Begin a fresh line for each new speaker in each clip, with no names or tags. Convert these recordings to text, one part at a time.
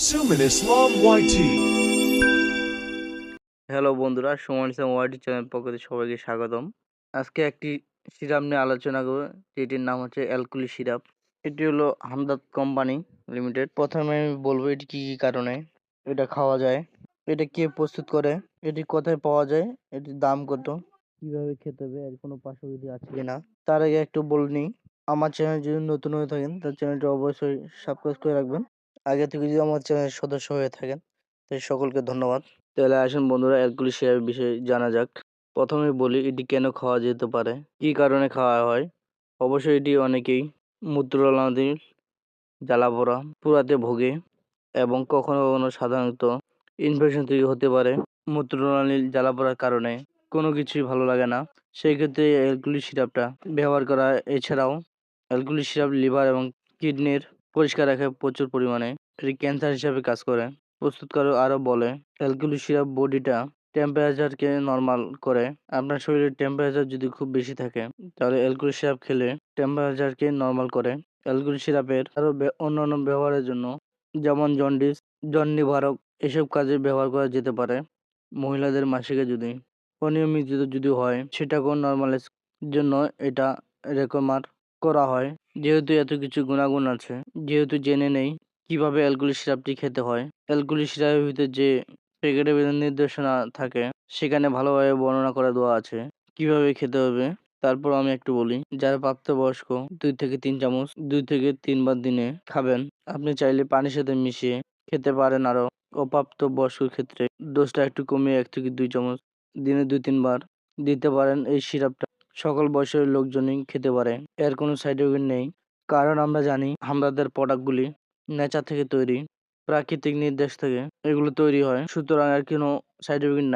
Suman Islam YT.
Hello বন্ধুরা, সুমন ইসলাম ওয়াইটি channel পক্ষ থেকে সবাইকে স্বাগতম। আজকে একটি সিরাপ নিয়ে আলোচনা করব, যেটির নাম হচ্ছে অ্যালকুলি সিরাপ। এটি হলো হামদর্দ কোম্পানি লিমিটেড। প্রথমে আমি বলবো এটি কি কি কারণে এটা খাওয়া যায়, এটা কে প্রস্তুত করে, এটি কোথায় পাওয়া যায়, এটির দাম কত, কিভাবে খেতে হবে, এর কোনো পার্শ্ববিধি আছে কিনা। তার আগে একটু বলে নিই, আমার চ্যানেল যদি নতুন হয়ে থাকেন তার চ্যানেলটি অবশ্যই সাবস্ক্রাইব করে রাখবেন। আগে থেকে যদি আমার চ্যানেলের সদস্য হয়ে থাকেন তাই সকলকে ধন্যবাদ। তাহলে আসুন বন্ধুরা, অ্যালকুলি সিরাপের বিষয়ে জানা যাক। প্রথমে বলি এটি কেন খাওয়া যেতে পারে, কি কারণে খাওয়া হয়। অবশ্যই এটি অনেকেই মূত্রনালীর জ্বালাপোড়া পুরাতে ভোগে এবং কখনো কখনো সাধারণত ইনফেকশন তৈরি হতে পারে। মূত্রনালীর জ্বালাপোড়ার কারণে কোনো কিছুই ভালো লাগে না, সেই ক্ষেত্রে অ্যালকুলি সিরাপটা ব্যবহার করা। এছাড়াও অ্যালকুলি সিরাপ লিভার এবং কিডনির পরিষ্কার রাখে প্রচুর পরিমাণে। এটি ক্যান্সার হিসাবে কাজ করে। প্রস্তুতকারক আরও বলে, অ্যালকুলি সিরাপ বডিটা টেম্পারেচারকে নর্মাল করে। আপনার শরীরের টেম্পারেচার যদি খুব বেশি থাকে তাহলে অ্যালকুলি সিরাপ খেলে টেম্পারেচারকে নর্মাল করে। অ্যালকুলি সিরাপের আরও অন্যান্য ব্যবহারের জন্য, যেমন জন্ডিস, জ্বর নিবারক, এসব কাজে ব্যবহার করা যেতে পারে। মহিলাদের মাসিকে যদি অনিয়মিত যদি হয় সেটাকেও নর্মালাইজ জন্য এটা রেকমেন্ড করা হয়। যেহেতু এত কিছু গুণাগুণ আছে, যেহেতু জেনে নেই কিভাবে অ্যালকুলি সিরাপটি খেতে হয়। অ্যালকুলি সিরাপের ভিতরে যে প্যাকেটে নির্দেশনা থাকে সেখানে ভালোভাবে বর্ণনা করে দেওয়া আছে কিভাবে খেতে হবে। তারপর আমি একটু বলি, যারা প্রাপ্তবয়স্ক 2 থেকে 3 চামচ 2 থেকে 3 বার দিনে খাবেন। আপনি চাইলে পানির সাথে মিশিয়ে খেতে পারেন। আরও অপ্রাপ্ত বয়স্কের ক্ষেত্রে ডোজটা একটু কমিয়ে 1 থেকে 2 চামচ দিনে 2-3 বার দিতে পারেন। এই সিরাপটা সকল বয়সের লোকজনই খেতে পারে, এর কোনো সাইড এফেক্ট নেই। কারণ আমরা জানি আমাদের প্রোডাক্টগুলি নেচার থেকে তৈরি, প্রাকৃতিক নির্দেশ থেকে এগুলো তৈরি হয়, সুতরাং আর কোনো সাইড এফেক্ট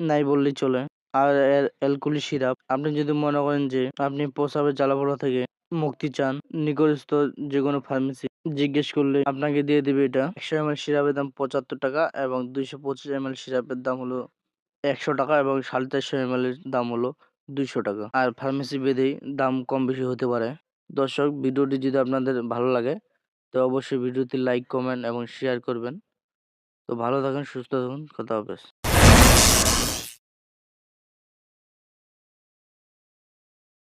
নাই বললেই চলে। আর এর অ্যালকুলি সিরাপ, আপনি যদি মনে করেন যে আপনি প্রস্রাবের জ্বালাপোড়া থেকে মুক্তি চান, নিকটস্থ যে কোনো ফার্মেসি জিজ্ঞেস করলে আপনাকে দিয়ে দিবে। এটা 100 ml সিরাপের দাম 75 টাকা এবং 225 ml সিরাপের দাম হলো 100 টাকা এবং 450 ml এর দাম হলো 200 টাকা। আর ফার্মেসি ভেদেই দাম কম বেশি হতে পারে। দর্শক, ভিডিওটি যদি আপনাদের ভালো লাগে তো অবশ্যই ভিডিওতে লাইক, কমেন্ট এবং শেয়ার করবেন। তো ভালো থাকুন, সুস্থ থাকুন, খোদা হাফেজ।